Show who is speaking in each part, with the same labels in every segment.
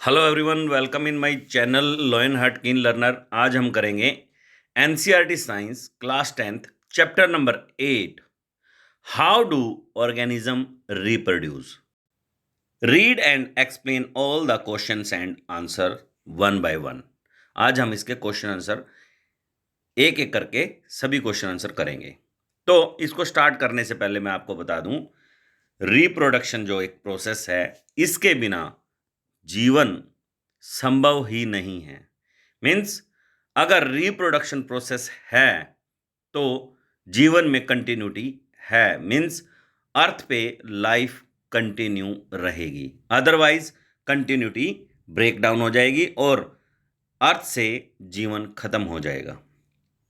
Speaker 1: Hello everyone, welcome in my channel lion heart कीन learner. आज हम करेंगे NCERT science class 10th chapter number 8, how do organism reproduce. Read and explain all the questions and answer one by one. आज हम इसके question answer एक एक करके सभी क्वेश्चन आंसर करेंगे। तो इसको स्टार्ट करने से पहले मैं आपको बता दूं, रिप्रोडक्शन जो एक प्रोसेस है, इसके बिना जीवन संभव ही नहीं है। मीन्स अगर रिप्रोडक्शन प्रोसेस है तो जीवन में कंटिन्यूटी है। मीन्स अर्थ पे लाइफ कंटिन्यू रहेगी, अदरवाइज कंटिन्यूटी ब्रेक डाउन हो जाएगी और अर्थ से जीवन खत्म हो जाएगा।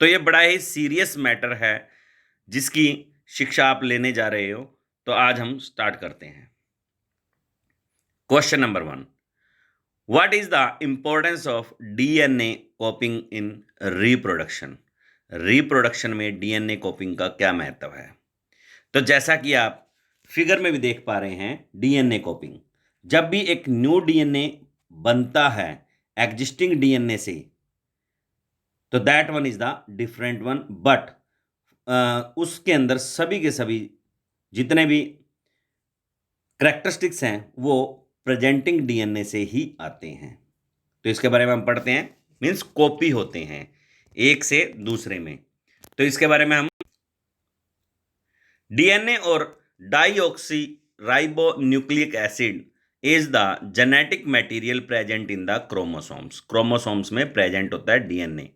Speaker 1: तो ये बड़ा ही सीरियस मैटर है जिसकी शिक्षा आप लेने जा रहे हो। तो आज हम स्टार्ट करते हैं। Question number 1, What is the importance of DNA copying in reproduction? Reproduction में डीएनए कॉपिंग का क्या महत्व है? तो जैसा कि आप फिगर में भी देख पा रहे हैं, डीएनए कॉपिंग, जब भी एक न्यू डीएनए बनता है एग्जिस्टिंग डीएनए से, तो that one is the different one, but उसके अंदर सभी के सभी जितने भी करेक्टरिस्टिक्स हैं वो प्रेजेंटिंग डीएनए से ही आते हैं। तो इसके बारे में हम पढ़ते हैं। मीन्स कॉपी होते हैं एक से दूसरे में। तो इसके बारे में हम डीएनए और deoxy ribo nucleic acid is the genetic material present in the chromosomes. Chromosomes में प्रेजेंट होता है DNA.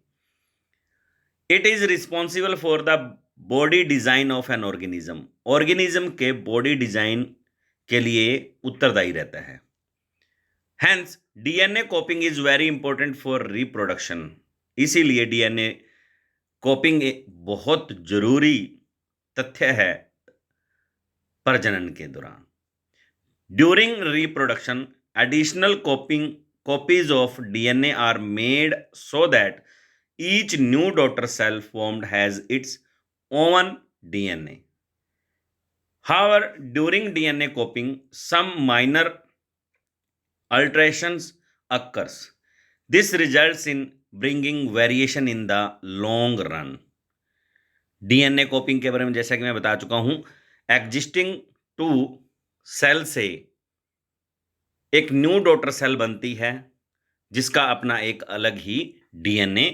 Speaker 1: It is responsible for the body design of an organism. Organism के बॉडी डिजाइन के लिए उत्तरदायी रहता है। Hence, DNA copying is very important for reproduction. इसीलिए डीएनए कॉपिंग बहुत जरूरी तथ्य है प्रजनन के दौरान। During reproduction, additional copies of DNA are made so that each new daughter cell formed has its own DNA. However, during DNA copying, some minor alterations occurs. This results in bringing variation in the long run. DNA कॉपिंग के बारे में जैसा कि मैं बता चुका हूं, existing to cell से एक न्यू डॉटर सेल बनती है जिसका अपना एक अलग ही डीएनए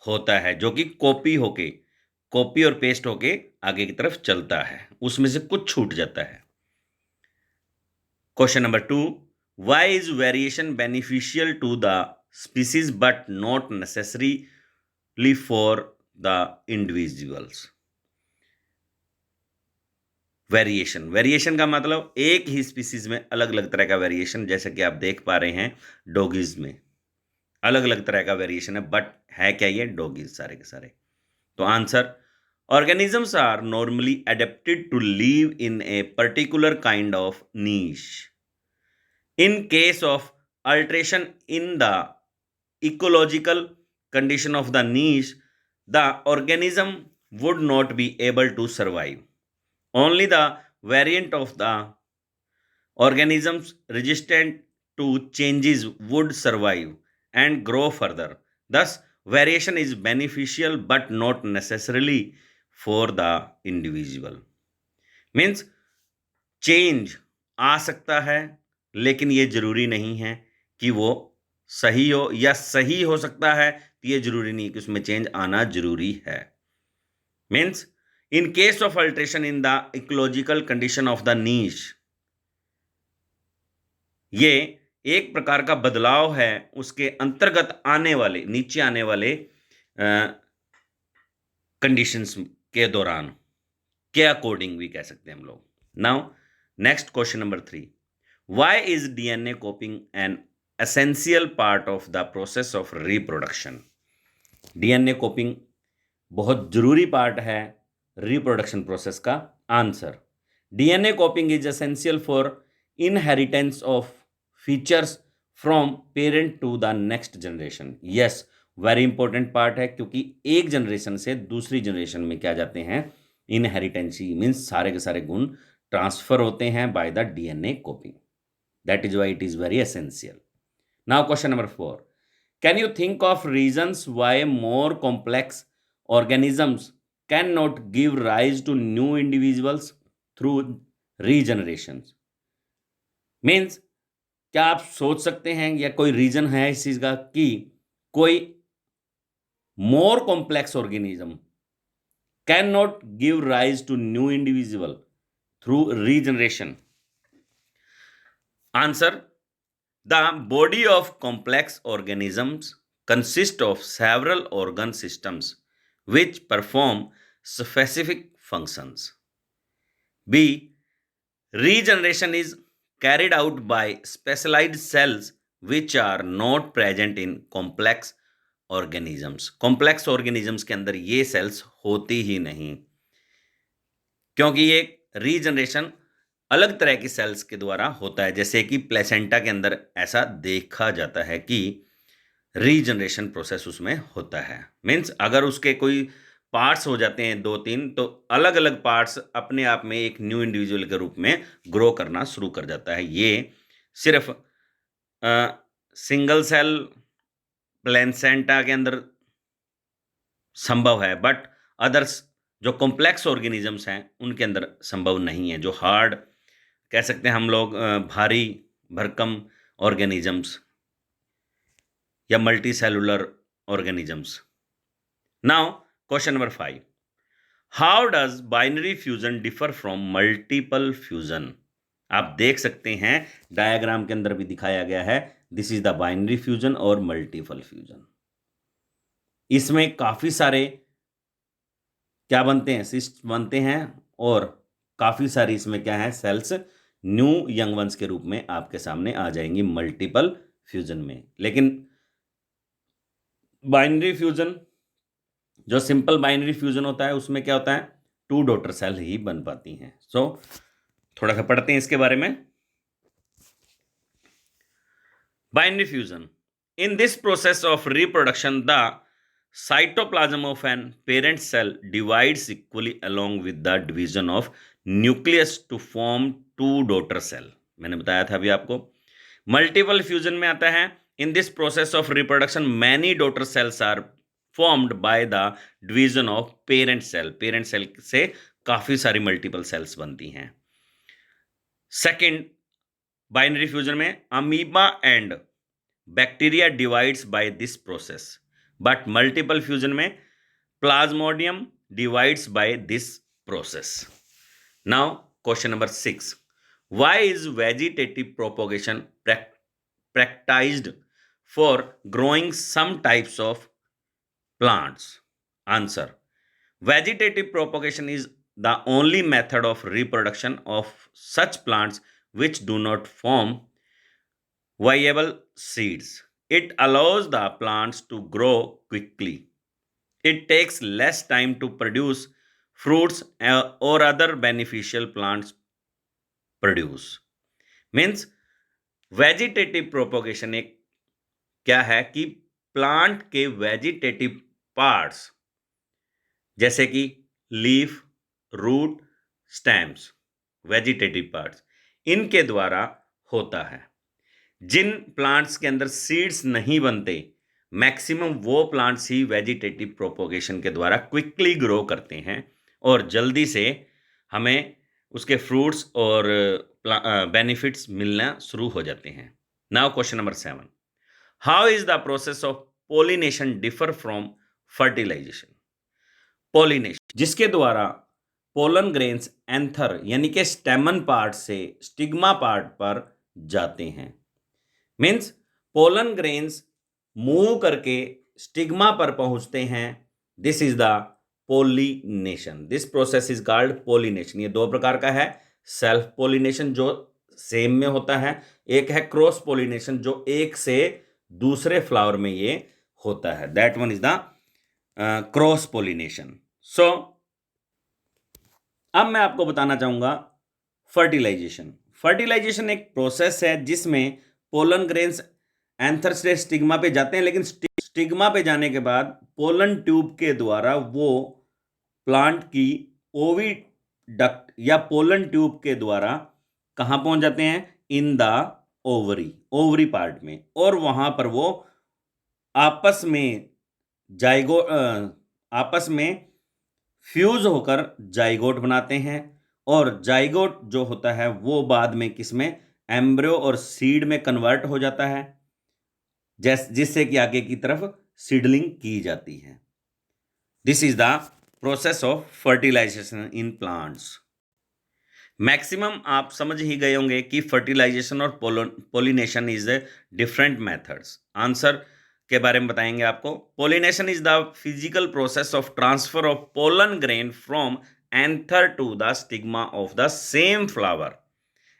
Speaker 1: होता है, जो कि कॉपी और पेस्ट होके आगे की तरफ चलता है। उसमें से कुछ छूट जाता है। Question number 2, why is variation beneficial to the species but not necessarily for the individuals? Variation का मतलब एक ही स्पीसीज में अलग अलग तरह का वेरिएशन, जैसे कि आप देख पा रहे हैं डॉगीज में अलग अलग तरह का वेरिएशन है, बट है क्या ये? डॉगीज सारे के सारे। तो answer, organisms are normally adapted to live in a particular kind of niche. In case of alteration in the ecological condition of the niche, the organism would not be able to survive. Only the variant of the organisms resistant to changes would survive and grow further. Thus, variation is beneficial but not necessarily for the individual. Means change आ सकता है, लेकिन ये जरूरी नहीं है कि वो सही हो, या सही हो सकता है तो ये जरूरी नहीं कि उसमें चेंज आना जरूरी है। Means in case of alteration in the ecological condition of the niche, ये एक प्रकार का बदलाव है उसके अंतर्गत आने वाले, नीचे आने वाले कंडीशंस के दौरान, के अकॉर्डिंग भी कह सकते हैं हम लोग। Now next question number 3, why is DNA copying an essential part of the process of reproduction? DNA copying बहुत जरूरी पार्ट है रिप्रोडक्शन प्रोसेस का। Answer, DNA copying is essential for inheritance of features from parent to the next generation. Yes, very important part है, क्योंकि एक generation से दूसरी generation में क्या जाते हैं, इनहेरिटेंसी मीन्स सारे के सारे गुण ट्रांसफर होते हैं by the DNA कॉपिंग। That is why it is very essential. Now question number 4, can you think of reasons why more complex organisms cannot give rise to new individuals through regeneration? Means क्या आप सोच सकते हैं या कोई reason है इस चीज का कि कोई more complex organism can not give rise to new individual through regeneration? Answer, the body of complex organisms consist of several organ systems which perform specific functions. B. Regeneration is carried out by specialized cells which are not present in complex organisms. Complex organisms के अंदर ये cells होती ही नहीं, क्योंकि ये regeneration अलग तरह की सेल्स के द्वारा होता है, जैसे कि प्लेसेंटा के अंदर ऐसा देखा जाता है कि रीजनरेशन प्रोसेस उसमें होता है। मीन्स अगर उसके कोई पार्ट्स हो जाते हैं 2-3, तो अलग अलग पार्ट्स अपने आप में एक न्यू इंडिविजुअल के रूप में ग्रो करना शुरू कर जाता है। ये सिर्फ सिंगल सेल प्लेसेंटा के अंदर संभव है, बट अदर्स जो कॉम्प्लेक्स ऑर्गेनिजम्स हैं उनके अंदर संभव नहीं है, जो हार्ड कह सकते हैं हम लोग, भारी भरकम ऑर्गेनिजम्स या multi cellular organisms. Now question number 5, how does binary fusion differ from multiple fusion? आप देख सकते हैं डायग्राम के अंदर भी दिखाया गया है, this is the binary fusion और मल्टीपल फ्यूजन। इसमें काफी सारे क्या बनते हैं, सिस्ट बनते हैं, और काफी सारी इसमें क्या है, सेल्स न्यू यंग वंस के रूप में आपके सामने आ जाएंगी मल्टीपल फ्यूजन में। लेकिन बाइनरी फ्यूजन, जो सिंपल बाइनरी फ्यूजन होता है, उसमें क्या होता है, 2 डॉटर सेल ही बन पाती हैं। सो थोड़ा सा पढ़ते हैं इसके बारे में। Binary fusion, in this process of reproduction the cytoplasm of an parent cell divides equally along with the division of nucleus to form 2 daughter cell। मैंने बताया था अभी आपको। मल्टीपल फ्यूजन में आता है, in this process of reproduction many daughter cells are formed by the division of parent cell. Parent cell से काफी सारी मल्टीपल सेल्स बनती हैं। सेकेंड बाइनरी फ्यूजन में amoeba and bacteria divides by this process, but multiple fusion में plasmodium divides by this process. Now question number 6, why is vegetative propagation practiced for growing some types of plants? Answer, vegetative propagation is the only method of reproduction of such plants which do not form viable seeds. It allows the plants to grow quickly. It takes less time to produce fruits or other beneficial plants produce. Means vegetative propagation एक क्या है कि plant के vegetative parts जैसे कि leaf, root, stems, vegetative parts, इनके द्वारा होता है। जिन प्लांट्स के अंदर सीड्स नहीं बनते, मैक्सिमम वो प्लांट्स ही वेजिटेटिव प्रोपोगेशन के द्वारा क्विकली ग्रो करते हैं और जल्दी से हमें उसके फ्रूट्स और बेनिफिट्स मिलना शुरू हो जाते हैं। Now question number 7, how is the process of pollination differ from fertilisation? Pollination, जिसके द्वारा पोलन ग्रेन्स एंथर यानी कि स्टेमन पार्ट से स्टिग्मा पार्ट पर जाते हैं। मीन्स पोलन ग्रेन्स मूव करके स्टिग्मा पर पहुंचते हैं, this is the pollination. This process is called pollination. ये 2 प्रकार का है, सेल्फ पोलिनेशन जो सेम में होता है, एक है क्रॉस पोलिनेशन जो एक से दूसरे फ्लावर में ये होता है, that one is the cross pollination. So अब मैं आपको बताना चाहूंगा फर्टिलाइजेशन। फर्टिलाइजेशन एक प्रोसेस है जिसमें पोलन ग्रेन्स एंथर से स्टिग्मा पे जाते हैं, लेकिन स्टिग्मा पे जाने के बाद पोलन ट्यूब के द्वारा वो प्लांट की ओविडक्ट या पोलन ट्यूब के द्वारा कहां पहुंच जाते हैं, इन द ओवरी पार्ट में, और वहां पर वो आपस में जाइगो आपस में फ्यूज होकर जाइगोट बनाते हैं, और जाइगोट जो होता है वो बाद में किसमें, एम्ब्रियो और सीड में कन्वर्ट हो जाता है, जिससे कि आगे की तरफ सीडलिंग की जाती है। This is the process of fertilisation in plants. Maximum आप समझ ही गए होंगे कि फर्टिलाइजेशन और pollination is different methods. Answer के बारे में बताएंगे आपको। Pollination is the physical process of transfer of pollen grain from anther to the stigma of the same flower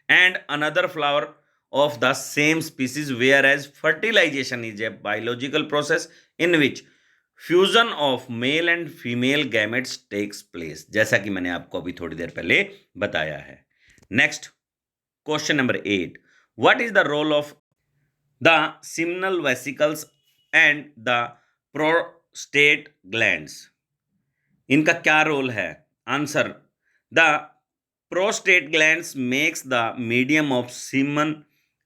Speaker 1: and another flower of the same species, whereas fertilization is a biological process in which fusion of male and female gametes takes place, जैसा कि मैंने आपको अभी थोड़ी देर पहले बताया है। Next question number 8, what is the role of the seminal vesicles and the prostate glands? इनका क्या रोल है? Answer, the prostate glands makes the medium of semen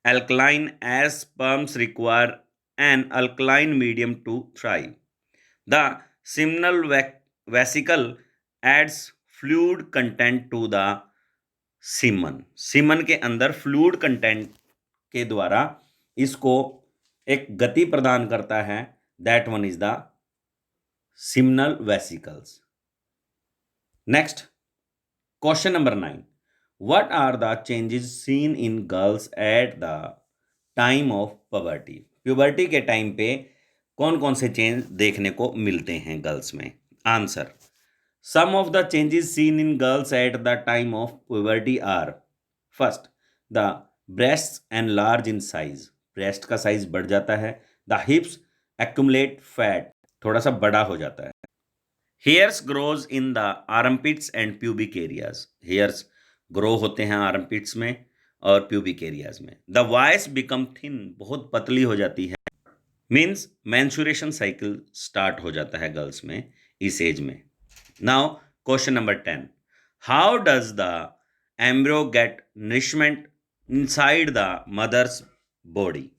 Speaker 1: alkaline as sperms require an alkaline medium to thrive. The seminal vesicle adds fluid content to the semen. semen के अंदर fluid content के द्वारा इसको एक गति प्रदान करता है। That one is the seminal vesicles. Next, question number 9. What are the changes seen in girls at the time of puberty? Puberty के टाइम पे कौन कौन से चेंज देखने को मिलते हैं गर्ल्स में? Answer, some of the changes seen in girls at the time of puberty are, first, the breasts enlarge in size, breast का साइज बढ़ जाता है। द हिप्स एक्यूमुलेट फैट, थोड़ा सा बड़ा हो जाता है। Hairs grows in the armpits and pubic areas, hairs grow होते हैं आर्मपिट्स में और प्यूबिक एरियाज में। द वॉइस बिकम थिन, बहुत पतली हो जाती है, मीन्स मेंस्ट्रुएशन साइकिल स्टार्ट हो जाता है गर्ल्स में इस एज में। Now question number 10, how does the embryo get nourishment inside the mother's body?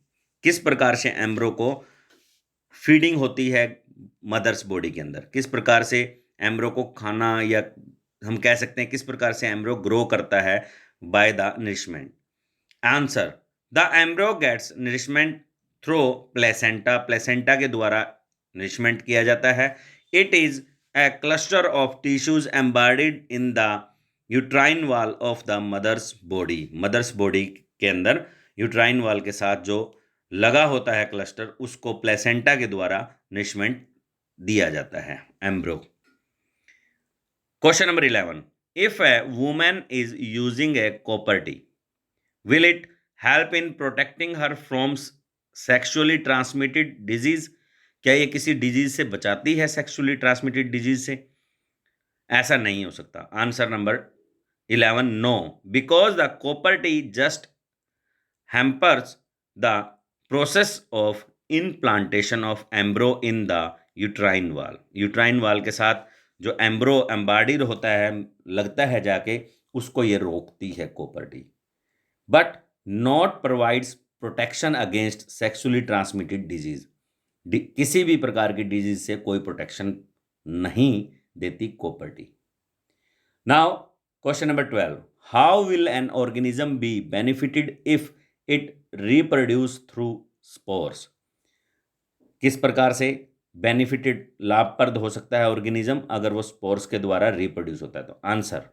Speaker 1: किस प्रकार से एम्ब्रियो को फीडिंग होती है मदर्स बॉडी के अंदर, किस प्रकार से एम्ब्रियो को खाना, या हम कह सकते हैं किस प्रकार से एम्ब्रियो ग्रो करता है by the nourishment? Answer, the embryo gets nourishment through placenta, placenta के द्वारा नरिशमेंट किया जाता है। It is a cluster of tissues embodied in the uterine wall of the mother's body, mother's body के अंदर uterine wall के साथ जो लगा होता है क्लस्टर, उसको प्लेसेंटा के द्वारा नरिशमेंट दिया जाता है embryo. Question number 11, if a woman is using A copper T, will it help in protecting her from sexually transmitted disease? क्या ये किसी डिजीज से बचाती है, सेक्सुअली ट्रांसमिटेड डिजीज से? ऐसा नहीं हो सकता। Answer number 11, no, because the copper T just hampers the process of implantation of embryo in the uterine wall, uterine wall के साथ जो एम्ब्रो एम्बॉडीड होता है, लगता है जाके, उसको ये रोकती है copper T, but not provides protection against sexually transmitted disease. किसी भी प्रकार की डिजीज से कोई प्रोटेक्शन नहीं देती copper T. Now question number 12, how will an organism be benefited if it reproduce through spores? किस प्रकार से बेनिफिटेड, लाभप्रद हो सकता है ऑर्गेनिज्म अगर वो स्पोर्स के द्वारा रिप्रोड्यूस होता है? तो answer,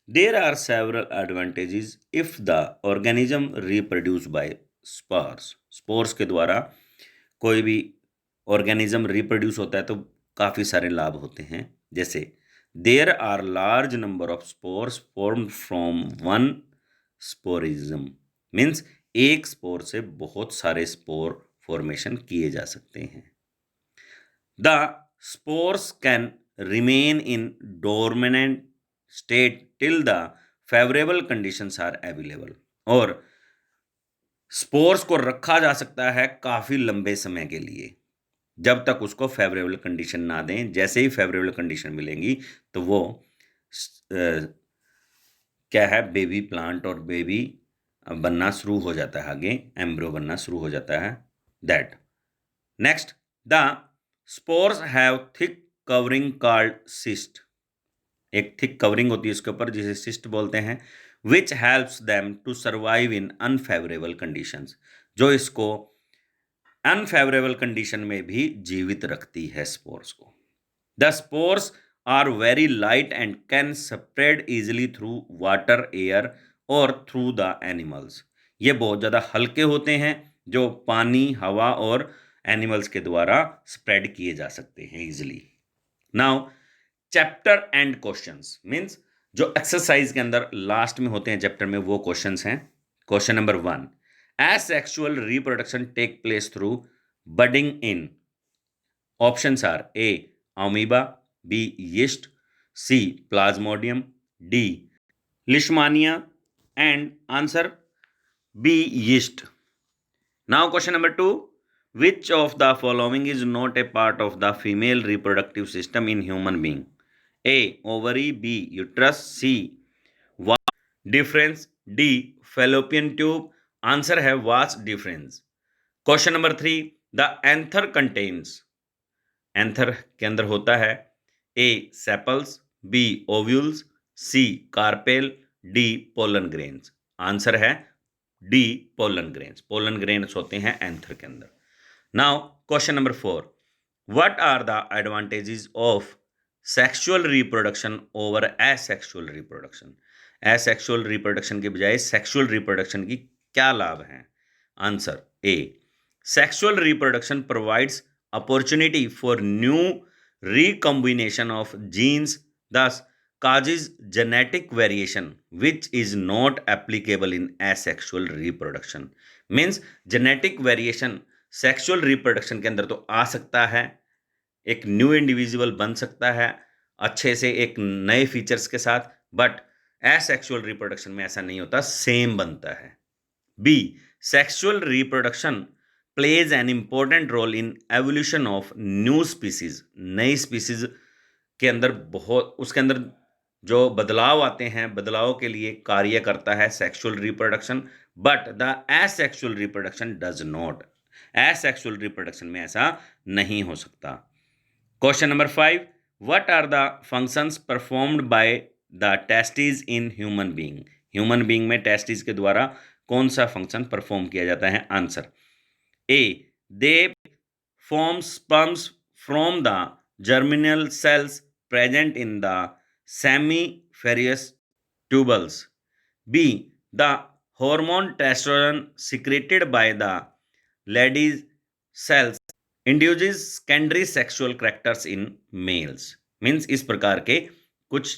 Speaker 1: there are several advantages if the organism reproduce by spores. Spores के द्वारा कोई भी ऑर्गेनिज्म रिप्रोड्यूस होता है तो काफ़ी सारे लाभ होते हैं, जैसे there are large number of spores formed from one sporangium, means एक स्पोर से बहुत सारे स्पोर फॉर्मेशन किए जा सकते हैं। The spores can remain in dormant state till the favourable conditions are available, और स्पोर्स को रखा जा सकता है काफ़ी लंबे समय के लिए, जब तक उसको फेवरेबल कंडीशन ना दें। जैसे ही फेवरेबल कंडीशन मिलेंगी तो वो क्या है, बेबी प्लांट और बेबी बनना शुरू हो जाता है, आगे एम्ब्रियो बनना शुरू हो जाता है, that. Next, the spores have thick covering called cyst. एक थिक कवरिंग होती है इसके ऊपर जिसे सिस्ट बोलते हैं, which helps them to survive in unfavourable conditions, जो इसको अनफेवरेबल कंडीशन में भी जीवित रखती है स्पोर्स को। The spores are very light and can spread easily through water, air और थ्रू द एनिमल्स। ये बहुत ज़्यादा हल्के होते हैं, जो पानी, हवा और एनिमल्स के द्वारा स्प्रेड किए जा सकते हैं easily. Now chapter and questions means जो एक्सरसाइज के अंदर लास्ट में होते हैं चैप्टर में, वो क्वेश्चंस हैं। Question number 1, asexual reproduction take place through budding in, options are A amoeba, B yeast, C plasmodium, D leishmania and answer B yeast. Now question number 2, which of the following is not a part of the female reproductive system in human being? A ovary, B uterus, C vas difference, D fallopian tube। Answer है vas difference। Question number 3, the anther contains, anther के अंदर होता है A sepals, B ovules, C carpel, D pollen grains. Answer है D pollen grains. Pollen grains होते हैं anther के अंदर। Now question number 4, what are the advantages of sexual reproduction over asexual reproduction? Asexual reproduction के बजाय sexual reproduction की क्या लाभ हैं? Answer A sexual reproduction provides opportunity for new recombination of genes, thus causes genetic variation which is not applicable in asexual reproduction। means genetic variation sexual reproduction के अंदर तो आ सकता है, एक न्यू इंडिविजुअल बन सकता है अच्छे से एक नए फीचर्स के साथ, बट एसेक्सुअल रिप्रोडक्शन में ऐसा नहीं होता, सेम बनता है। B sexual reproduction plays an important role in evolution of new species. नई स्पीसीज के अंदर बहुत, उसके अंदर जो बदलाव आते हैं, बदलाव के लिए कार्य करता है sexual reproduction, but the asexual reproduction does not. Asexual reproduction में ऐसा नहीं हो सकता। Question number 5, what are the functions performed by the testis in human being? Human being में टेस्टिस के द्वारा कौन सा फंक्शन परफॉर्म किया जाता है? Answer A they form sperms from the germinal cells present in the seminiferous tubules. B the hormone testosterone secreted by the ladies cells induces secondary sexual characters in males। Means इस प्रकार के कुछ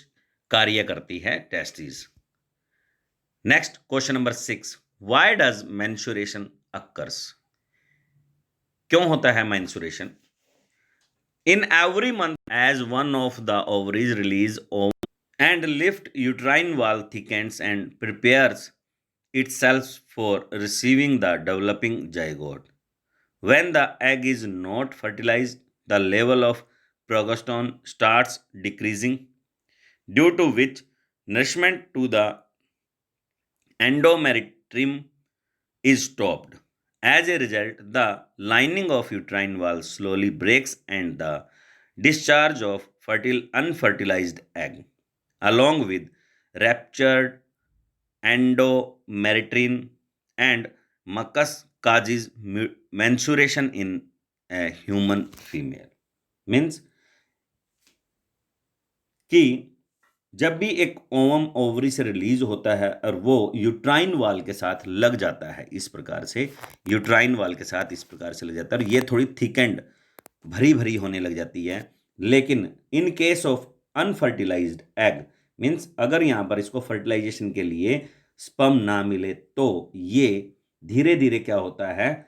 Speaker 1: कार्य करती है testis. Next question number 6, why does menstruation occurs? क्यों होता है menstruation? In every month as one of the ovaries release and lift uterine wall thickens and prepares itself for receiving the developing zygote. When the egg is not fertilized, the level of progesterone starts decreasing, due to which nourishment to the endometrium is stopped. As a result, the lining of uterine wall slowly breaks and the discharge of unfertilized egg, along with ruptured endometrium and mucus, causes menstruation in a human female। Means कि जब भी एक ovum ovary से release होता है और वो uterine wall के साथ लग जाता है, इस प्रकार से यूट्राइन वाल के साथ इस प्रकार से लग जाता है और ये थोड़ी थिक एंड भरी भरी होने लग जाती है। लेकिन in case of unfertilised egg, means अगर यहाँ पर इसको फर्टिलाइजेशन के लिए स्पर्म ना मिले तो ये धीरे धीरे क्या होता है,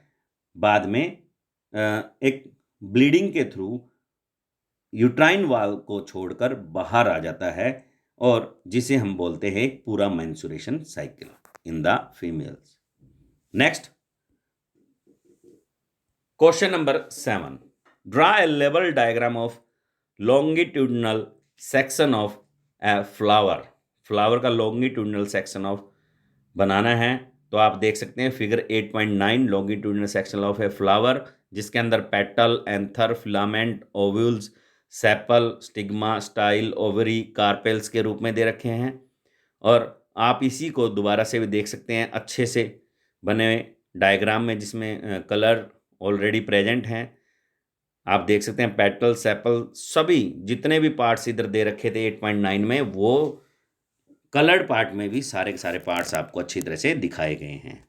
Speaker 1: बाद में एक ब्लीडिंग के थ्रू यूट्राइन वाल को छोड़कर बाहर आ जाता है, और जिसे हम बोलते हैं एक पूरा menstruation cycle in the females. Next question number 7, draw a level diagram of longitudinal section of a flower. Flower का लॉन्गिट्यूडनल सेक्शन ऑफ बनाना है तो आप देख सकते हैं figure 8.9 longitudinal section of a flower, जिसके अंदर petal, anther, filament, ovules, sepal, stigma, style, ovary, carpels के रूप में दे रखे हैं। और आप इसी को दोबारा से भी देख सकते हैं अच्छे से बने हुए डायग्राम में, जिसमें कलर ऑलरेडी प्रेजेंट हैं। आप देख सकते हैं पेटल, सेपल, सभी जितने भी पार्ट्स इधर दे रखे थे 8.9 में, वो कलर्ड पार्ट में भी सारे के सारे पार्ट्स आपको अच्छी तरह से दिखाए गए हैं।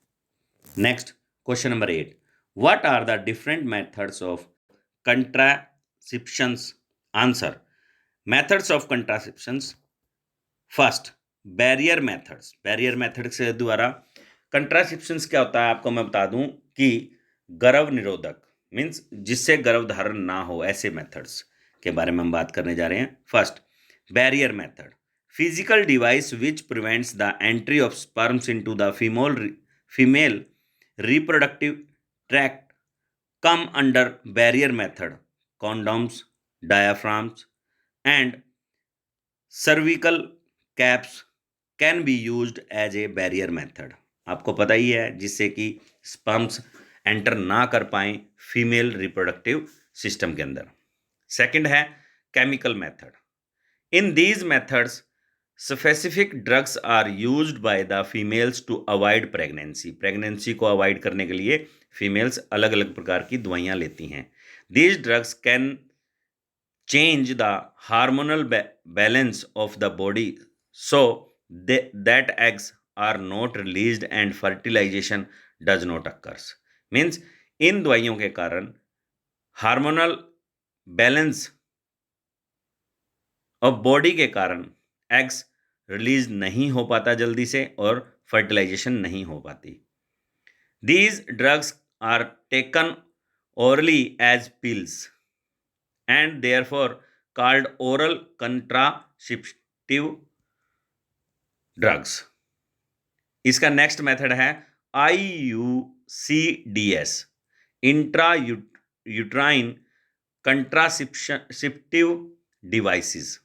Speaker 1: Next question number 8, what are the different methods of contraceptions? Answer, methods of contraceptions, first barrier methods. Barrier method के द्वारा कंट्रासेप्शंस क्या होता है आपको मैं बता दूं कि गर्भ निरोधक, मीन्स जिससे गर्भ धारण ना हो, ऐसे मेथड्स के बारे में हम बात करने जा रहे हैं। First barrier method, physical device which prevents the entry of sperms into the female reproductive tract come under barrier method. Condoms, diaphragms and cervical caps can be used as a barrier method. आपको पता ही है, जिससे कि sperms enter ना कर पाए female reproductive system के अंदर। सेकंड है chemical method. In these methods specific drugs are used by the females to avoid pregnancy. Pregnancy को अवॉइड करने के लिए फीमेल्स अलग अलग प्रकार की दवाइयाँ लेती हैं। These drugs can change the hormonal balance of the body so that eggs are not released and fertilisation does not occurs. Means इन दवाइयों के कारण हार्मोनल बैलेंस और बॉडी के कारण एग्स रिलीज नहीं हो पाता जल्दी से और फर्टिलाइजेशन नहीं हो पाती। These drugs are taken orally as pills and therefore called oral contraceptive drugs. इसका नेक्स्ट मेथड है IUCDS, intra uterine contraceptive devices.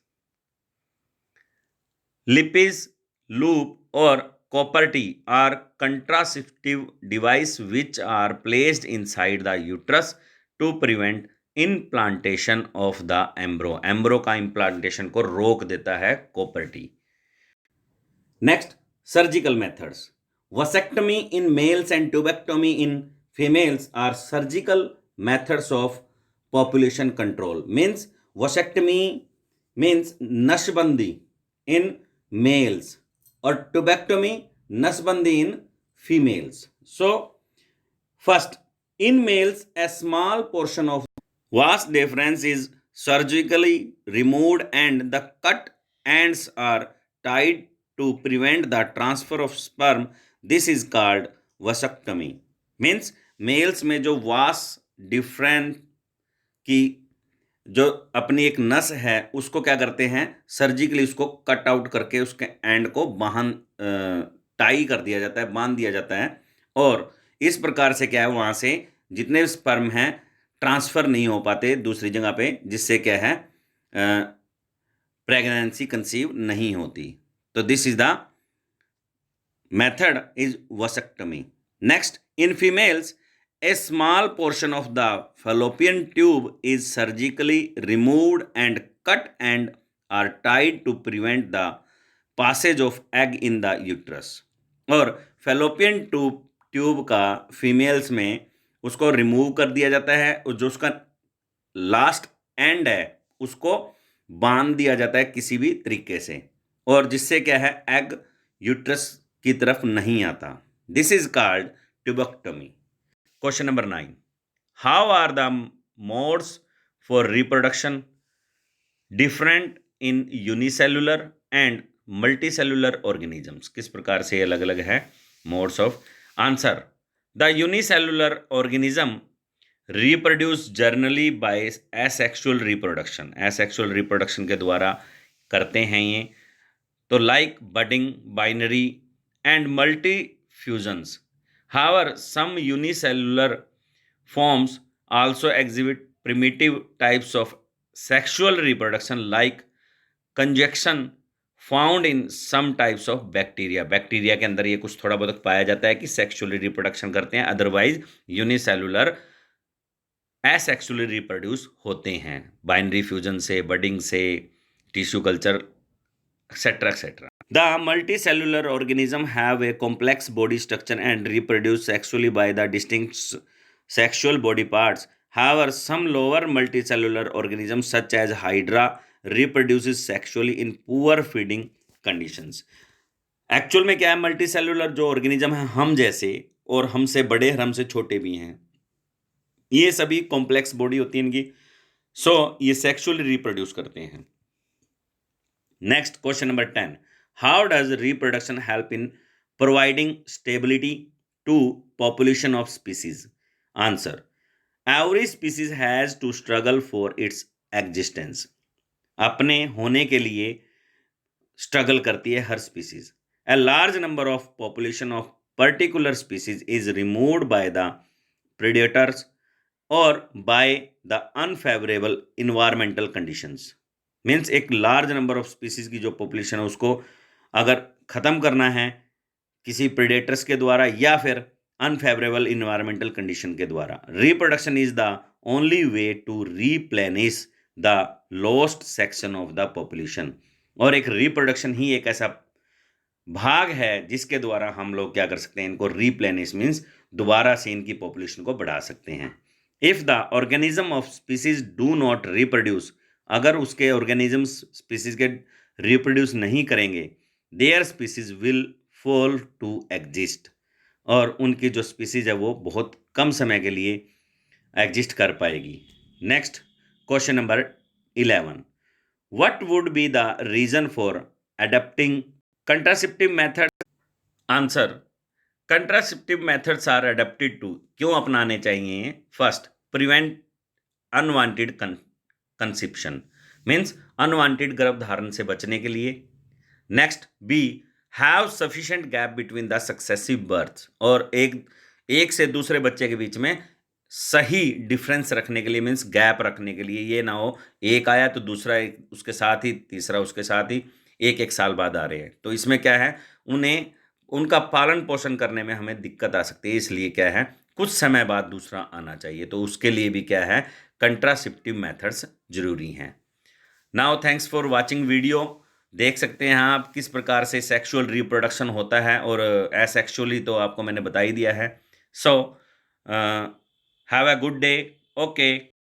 Speaker 1: Lippes, loop और copper T are contraceptive device which are placed inside the uterus to prevent implantation of the embryo. Embryo का implantation को रोक देता है copper T. Next surgical methods. Vasectomy in males and tubectomy in females are surgical methods of population control. Means वसेक्टमी means नसबंदी इन males or tubectomy nasbandi in females. So first, in males a small portion of vas deferens is surgically removed and the cut ends are tied to prevent the transfer of sperm. This is called vasectomy. Means males में जो vas deferens की जो अपनी एक नस है उसको क्या करते हैं, सर्जिकली उसको कट आउट करके उसके एंड को टाई कर दिया जाता है, बांध दिया जाता है। और इस प्रकार से क्या है, वहाँ से जितने स्पर्म हैं ट्रांसफ़र नहीं हो पाते दूसरी जगह पे, जिससे क्या है प्रेगनेंसी कंसीव नहीं होती। तो this is the method is वसेक्टमी। Next, in females a small portion of the fallopian tube is surgically removed and cut and are tied to prevent the passage of egg in the uterus. और fallopian tube का females में उसको remove कर दिया जाता है और जो उसका लास्ट एंड है उसको बांध दिया जाता है किसी भी तरीके से, और जिससे क्या है एग यूट्रस की तरफ नहीं आता। This is called tubectomy. Question number 9. How are the modes for reproduction different in unicellular and multicellular organisms? किस प्रकार से अलग अलग है modes of? Answer. The unicellular organism reproduce generally by asexual reproduction. Asexual reproduction के द्वारा करते हैं ये, तो like budding, binary and multi-fusions. However, some unicellular forms also exhibit primitive types of sexual reproduction like conjunction found in some types of bacteria, bacteria के अंदर ये कुछ थोड़ा बहुत पाया जाता है कि सेक्सुअली रिप्रोडक्शन करते हैं, अदरवाइज यूनिसेलुलर एसेक्सुअली रिप्रोड्यूस होते हैं, बाइनरी फ्यूजन से, बडिंग से, tissue culture etcetera etcetera. The multicellular organism have a complex body structure and reproduce sexually by the distinct sexual body parts. However, some lower multicellular organisms such as Hydra reproduces sexually in poor feeding conditions. Actual में क्या है, multi cellular जो organism है हम जैसे, और हमसे बड़े और हमसे छोटे भी हैं, ये सभी कॉम्प्लेक्स बॉडी होती है इनकी, सो ये सेक्सुअली रिप्रोड्यूस करते हैं. Next question number 10. How does reproduction help in providing stability to population of species? Answer. Every species has to struggle for its existence. अपने होने के लिए स्ट्रगल करती है हर species. A large number of population of particular species is removed by the predators or by the unfavorable environmental conditions. Means एक large number of species की जो population है उसको अगर ख़त्म करना है किसी प्रेडेटर्स के द्वारा या फिर अनफेवरेबल इन्वायरमेंटल कंडीशन के द्वारा. Reproduction is the only way to replenish the lost section of the population. और एक रिप्रोडक्शन ही एक ऐसा भाग है जिसके द्वारा हम लोग क्या कर सकते हैं, इनको रीप्लेनिश मीन्स दोबारा से इनकी पॉपुलेशन को बढ़ा सकते हैं. If the organism of species do not reproduce, अगर उसके ऑर्गेनिजम्स स्पीसीज के रिप्रोड्यूस नहीं करेंगे, their species will fall to exist, और उनकी जो स्पीसीज है वो बहुत कम समय के लिए एग्जिस्ट कर पाएगी. Next question number 11. What would be the reason for adopting contraceptive method? Answer. Contraceptive methods are adopted to, क्यों अपनाने चाहिए? First, prevent unwanted conception, means unwanted गर्भधारण से बचने के लिए. Next, B, have sufficient gap between the successive birth, और एक से दूसरे बच्चे के बीच में सही डिफरेंस रखने के लिए, मीन्स गैप रखने के लिए. ये ना हो एक आया तो दूसरा उसके साथ ही, तीसरा उसके साथ ही, एक साल बाद आ रहे हैं, तो इसमें क्या है, उन्हें उनका पालन पोषण करने में हमें दिक्कत आ सकती है. इसलिए क्या है, कुछ समय बाद दूसरा आना चाहिए, तो उसके लिए भी क्या है, कंट्रासेप्टिव मेथड्स जरूरी हैं. Now thanks for watching video. देख सकते हैं आप किस प्रकार से सेक्सुअल रिप्रोडक्शन होता है, और एसेक्सुअली तो आपको मैंने बता ही दिया है. So have a good day. Okay.